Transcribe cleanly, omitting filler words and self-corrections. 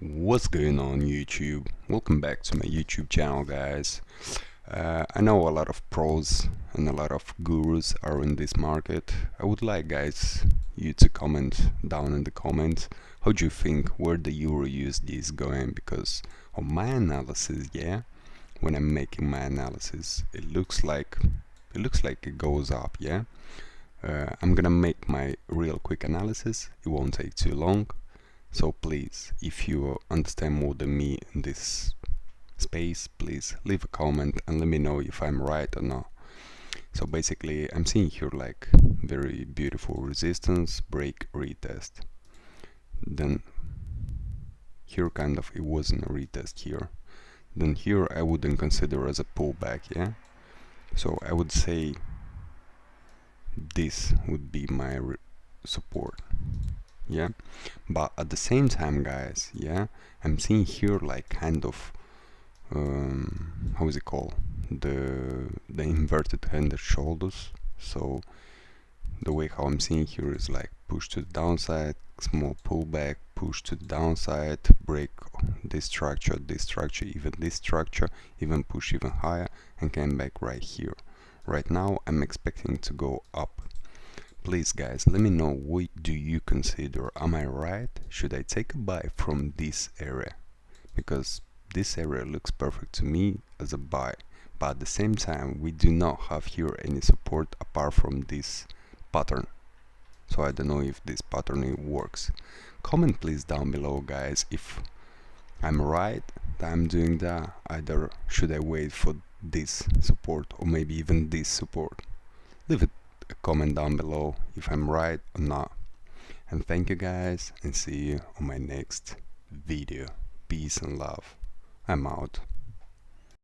What's going on YouTube? Welcome back to my YouTube channel, guys. I know a lot of pros and a lot of gurus are in this market. I would like, guys, you to comment down in the comments how do you think where the Euro USD is going, because on my analysis, yeah, when I'm making my analysis, it looks like it goes up, yeah. I'm gonna make my real quick analysis. It won't take too long. So please, if you understand more than me in this space, please leave a comment and let me know if I'm right or not. So basically, I'm seeing here like very beautiful resistance, break, retest. Then here kind of it wasn't a retest here. Then here I wouldn't consider as a pullback, yeah? So I would say this would be my support. Yeah, but at the same time, guys, yeah, I'm seeing here like kind of how is it called, the inverted head and shoulders. So the way how I'm seeing here is like push to the downside, small pullback, push to the downside, break this structure, even this structure, even push even higher, and came back right here. Right now I'm expecting to go up. Please, guys, let me know what do you consider. Am I right? Should I take a buy from this area? Because this area looks perfect to me as a buy, but at the same time we do not have here any support apart from this pattern. So I don't know if this pattern works. Comment please down below, guys, if I'm right that I'm doing that. Either should I wait for this support or maybe even this support? Leave it a comment down below if I'm right or not. And thank you, guys, and see you on my next video. Peace and love. I'm out.